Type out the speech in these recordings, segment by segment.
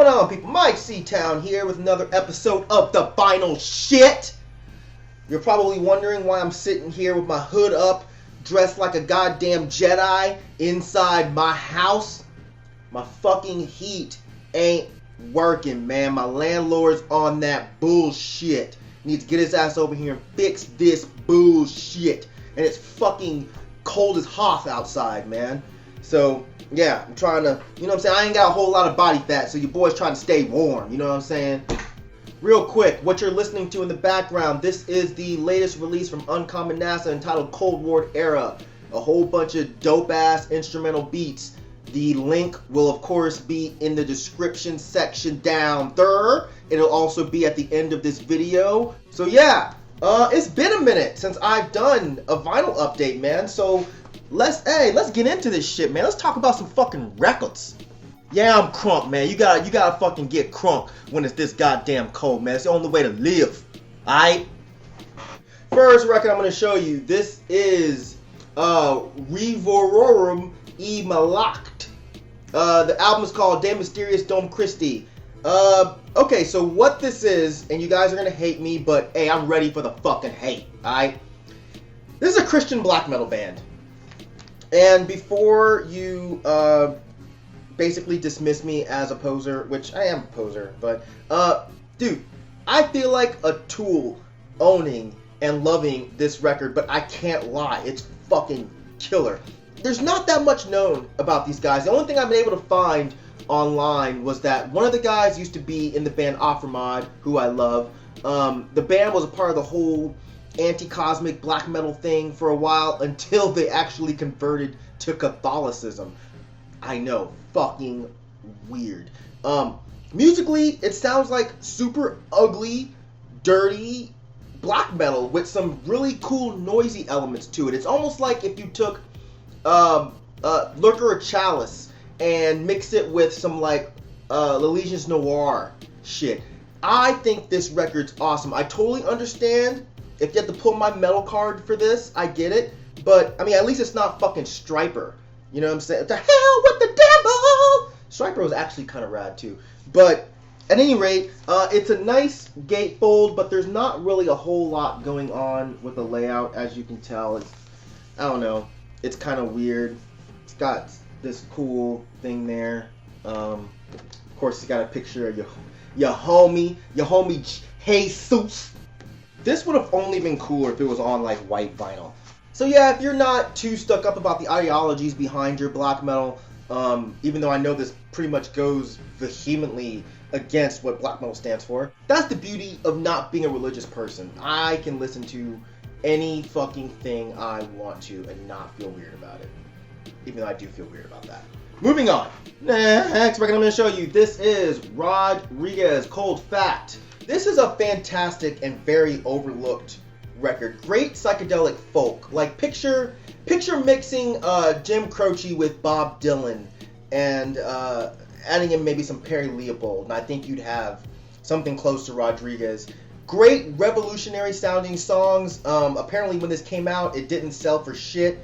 on, people? Myke C-Town here with another episode of The Final Shit. You're probably wondering why I'm sitting here with my hood up, dressed like a goddamn Jedi inside my house. My fucking heat ain't working, man. My landlord's on that bullshit. Needs to get his ass over here and fix this bullshit. And it's fucking cold as Hoth outside, man. So, yeah, I'm trying to, you know what I'm saying? I ain't got a whole lot of body fat, so your boy's trying to stay warm, you know what I'm saying? Real quick, what you're listening to in the background, this is the latest release from Uncommon NASA entitled Cold War Era. A whole bunch of dope-ass instrumental beats. The link will, of course, be in the description section down there. It'll also be at the end of this video. So, yeah, it's been a minute since I've done a vinyl update, man. So, let's get into this shit, man. Let's talk about some fucking records. Yeah, I'm crunk, man. You gotta fucking get crunk when it's this goddamn cold, man. It's the only way to live. Alright? First record I'm gonna show you. This is Reverorum e Malacht. The album is called De Mysteriis Dom Christi. Okay, so what this is, and you guys are gonna hate me, but hey, I'm ready for the fucking hate. Alright? This is a Christian black metal band. And before you basically dismiss me as a poser, which I am a poser, but dude, I feel like a tool owning and loving this record, but I can't lie, it's fucking killer. There's not that much known about these guys. The only thing I've been able to find online was that one of the guys used to be in the band Aframad, who I love. The band was a part of the whole anti-cosmic black metal thing for a while until they actually converted to Catholicism. I know, fucking weird. Musically, it sounds like super ugly, dirty black metal with some really cool noisy elements to it. It's almost like if you took Lurker or Chalice and mixed it with some like L'Allégeance Noire shit. I think this record's awesome. I totally understand if you have to pull my metal card for this, I get it. But, I mean, at least it's not fucking Striper. You know what I'm saying? The hell with the devil! Striper was actually kind of rad, too. But, at any rate, it's a nice gatefold, but there's not really a whole lot going on with the layout, as you can tell. It's, I don't know. It's kind of weird. It's got this cool thing there. Of course, it's got a picture of your homie Jesus. This would have only been cooler if it was on like white vinyl. So yeah, if you're not too stuck up about the ideologies behind your black metal, even though I know this pretty much goes vehemently against what black metal stands for, that's the beauty of not being a religious person. I can listen to any fucking thing I want to and not feel weird about it. Even though I do feel weird about that. Moving on. Next record I'm going to show you. This is Rodriguez, Cold Fact. This is a fantastic and very overlooked record. Great psychedelic folk. Like picture mixing Jim Croce with Bob Dylan and adding in maybe some Perry Leopold, and I think you'd have something close to Rodriguez. Great revolutionary sounding songs. Apparently when this came out, it didn't sell for shit.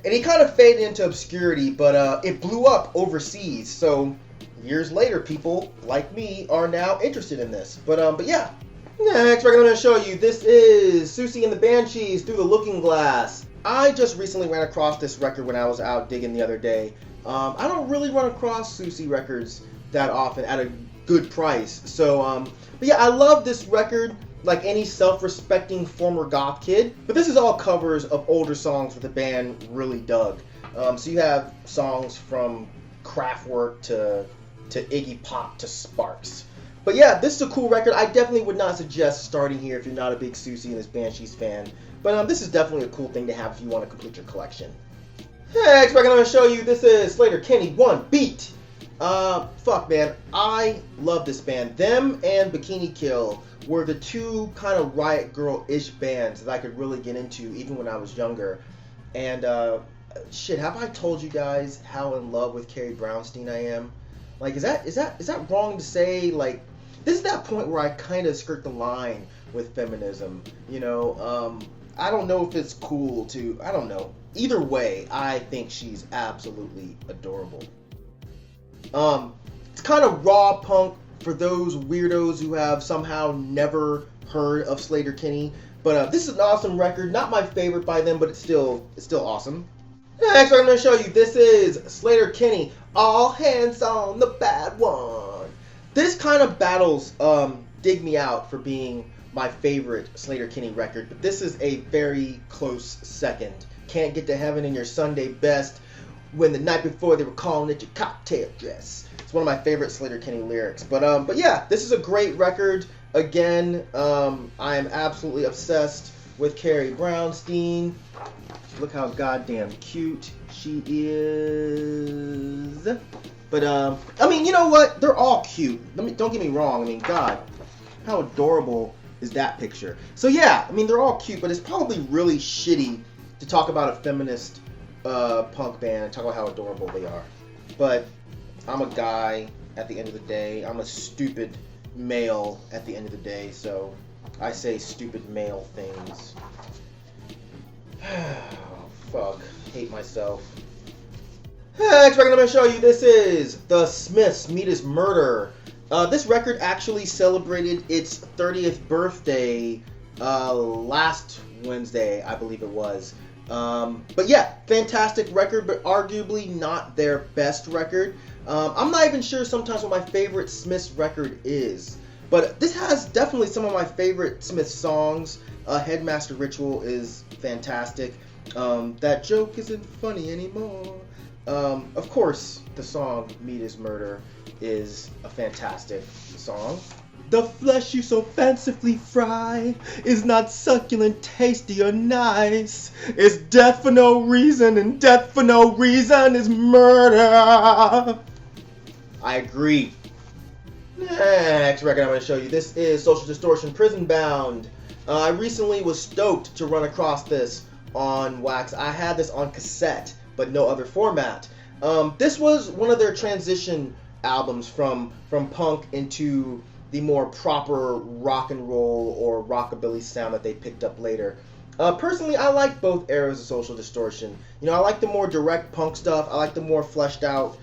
And he kind of faded into obscurity, but it blew up overseas. So years later, people like me are now interested in this. But yeah. Next record I'm going to show you. This is Siouxsie and the Banshees, Through the Looking Glass. I just recently ran across this record when I was out digging the other day. I don't really run across Siouxsie records that often at a good price. So, but yeah, I love this record like any self-respecting former goth kid. But this is all covers of older songs that the band really dug. So you have songs from Kraftwerk to Iggy Pop to Sparks. But yeah, this is a cool record. I definitely would not suggest starting here if you're not a big Siouxsie and this Banshees fan. But this is definitely a cool thing to have if you want to complete your collection. Next record I'm going to show you. This is Sleater-Kinney, One Beat. Fuck, man. I love this band. Them and Bikini Kill were the two kind of Riot Girl-ish bands that I could really get into even when I was younger. And, shit, have I told you guys how in love with Carrie Brownstein I am? Like, is that wrong to say? Like, this is that point where I kind of skirt the line with feminism, you know? I don't know if it's cool to, I don't know. Either way, I think she's absolutely adorable. It's kind of raw punk for those weirdos who have somehow never heard of Sleater-Kinney. But this is an awesome record. Not my favorite by them, but it's still awesome. Next, I'm going to show you. This is Sleater-Kinney, All Hands on the Bad One. This kind of battles Dig Me Out for being my favorite Sleater-Kinney record, but this is a very close second. Can't Get to Heaven in Your Sunday Best when the night before they were calling it your cocktail dress. It's one of my favorite Sleater-Kinney lyrics. But yeah, this is a great record. Again, I am absolutely obsessed with Carrie Brownstein. Look how goddamn cute she is. But I mean, you know what? They're all cute. Don't get me wrong. I mean, God, how adorable is that picture? So yeah, I mean, they're all cute, but it's probably really shitty to talk about a feminist punk band and talk about how adorable they are. But I'm a guy at the end of the day. I'm a stupid male at the end of the day, so I say stupid male things. Oh, fuck. Hate myself. Next record I'm going to show you, this is The Smiths' Meat is Murder. This record actually celebrated its 30th birthday last Wednesday, I believe it was. But yeah, fantastic record, but arguably not their best record. I'm not even sure sometimes what my favorite Smiths record is. But this has definitely some of my favorite Smiths songs. Headmaster Ritual is fantastic. That Joke Isn't Funny Anymore. Of course, the song Meat is Murder is a fantastic song. The flesh you so fancifully fry is not succulent, tasty, or nice. It's death for no reason, and death for no reason is murder. I agree. Next record I'm going to show you. This is Social Distortion, Prison Bound. I recently was stoked to run across this on wax. I had this on cassette, but no other format. This was one of their transition albums from punk into the more proper rock and roll or rockabilly sound that they picked up later. Personally, I like both eras of Social Distortion. You know, I like the more direct punk stuff. I like the more fleshed out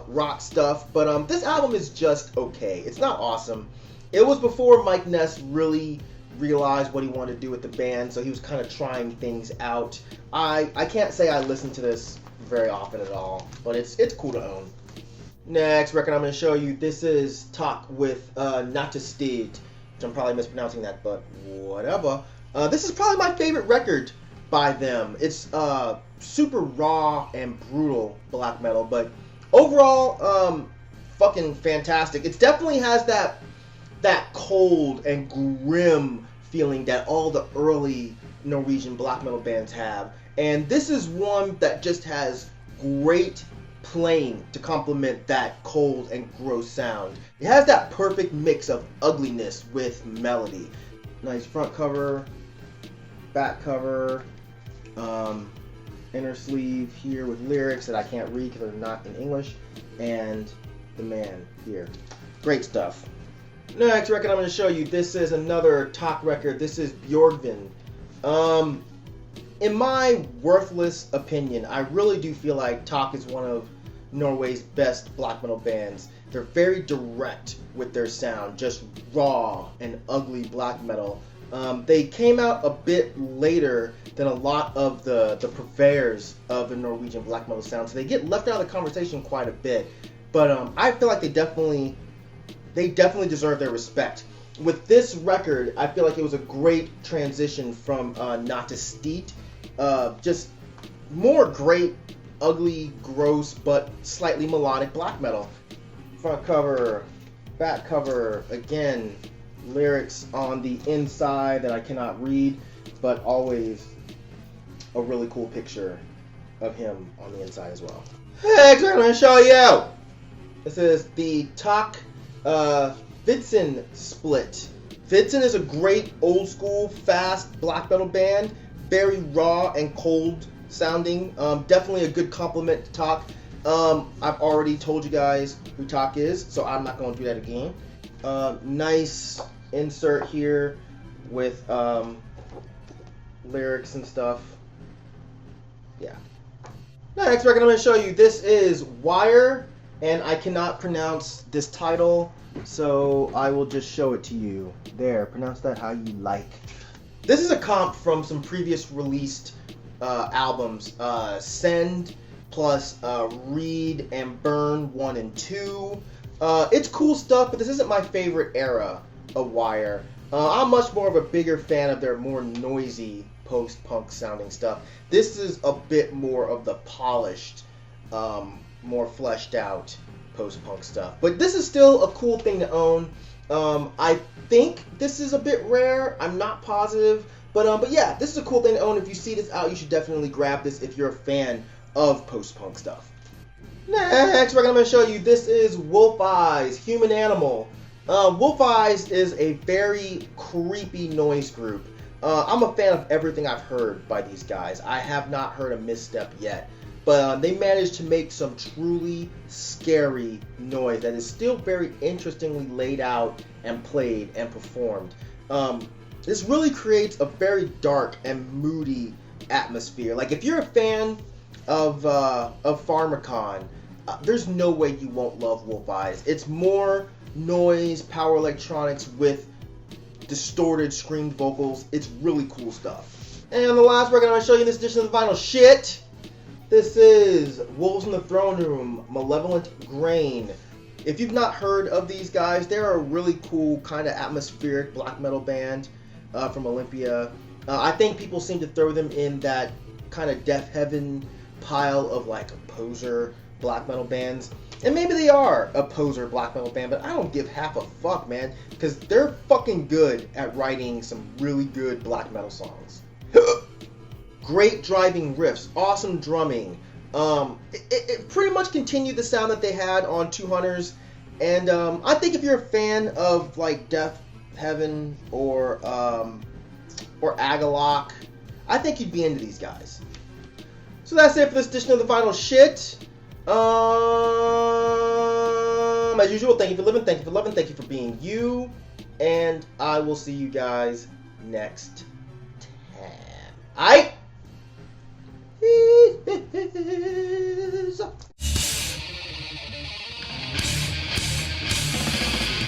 rock stuff. But this album is just okay. It's not awesome. It was before Mike Ness really realized what he wanted to do with the band, so he was kind of trying things out. I can't say I listen to this very often at all, but it's cool to own. Next record I'm going to show you, this is Taake with Nattestid, which I'm probably mispronouncing that, but whatever. This is probably my favorite record by them. It's super raw and brutal black metal, but overall, fucking fantastic. It definitely has that cold and grim feeling that all the early Norwegian black metal bands have. And this is one that just has great playing to complement that cold and gross sound. It has that perfect mix of ugliness with melody. Nice front cover, back cover, inner sleeve here with lyrics that I can't read because they're not in English, and the man here. Great stuff. Next record I'm going to show you, this is another Taake record. This is Bjoergvin. In my worthless opinion, I really do feel like Taake is one of Norway's best black metal bands. They're very direct with their sound, just raw and ugly black metal. They came out a bit later than a lot of the purveyors of the Norwegian black metal sound, so they get left out of the conversation quite a bit. But I feel like they definitely deserve their respect. With this record, I feel like it was a great transition from Nattestid. Just more great, ugly, gross, but slightly melodic black metal. Front cover, back cover, again, lyrics on the inside that I cannot read, but always a really cool picture of him on the inside as well. Next, I'm going to show you. This is the Taake Vidsyn split. Vidsyn is a great old school, fast black metal band, very raw and cold sounding. Definitely a good compliment to Taake. I've already told you guys who Taake is, so I'm not going to do that again. Nice insert here with lyrics and stuff. Yeah. Next record I'm going to show you, this is Wire and I cannot pronounce this title, so I will just show it to you. There, pronounce that how you like. This is a comp from some previous released albums. Send plus Read and Burn 1 and 2. It's cool stuff, but this isn't my favorite era of Wire. I'm much more of a bigger fan of their more noisy post-punk sounding stuff. This is a bit more of the polished, more fleshed out post-punk stuff. But this is still a cool thing to own. I think this is a bit rare. I'm not positive. But yeah, this is a cool thing to own. If you see this out, you should definitely grab this if you're a fan of post-punk stuff. Next record I'm going to show you, this is Wolf Eyes, Human Animal. Wolf Eyes is a very creepy noise group. I'm a fan of everything I've heard by these guys. I have not heard a misstep yet. But they managed to make some truly scary noise that is still very interestingly laid out and played and performed. This really creates a very dark and moody atmosphere. Like, if you're a fan of Pharmakon, there's no way you won't love Wolf Eyes. It's more noise, power electronics with distorted screamed vocals. It's really cool stuff. And the last record I'm going to show you in this edition of the vinyl shit, this is Wolves in the Throne Room, Malevolent Grain. If you've not heard of these guys, they're a really cool kind of atmospheric black metal band from Olympia. I think people seem to throw them in that kind of Death Heaven pile of like poser black metal bands. And maybe they are a poser black metal band, but I don't give half a fuck, man, because they're fucking good at writing some really good black metal songs. Great driving riffs, awesome drumming. It pretty much continued the sound that they had on Two Hunters, and I think if you're a fan of like Death Heaven or Agalloch, I think you'd be into these guys. So that's it for this edition of the Vinyl Shit. As usual, thank you for living, thank you for loving, thank you for being you, and I will see you guys next time. Aight?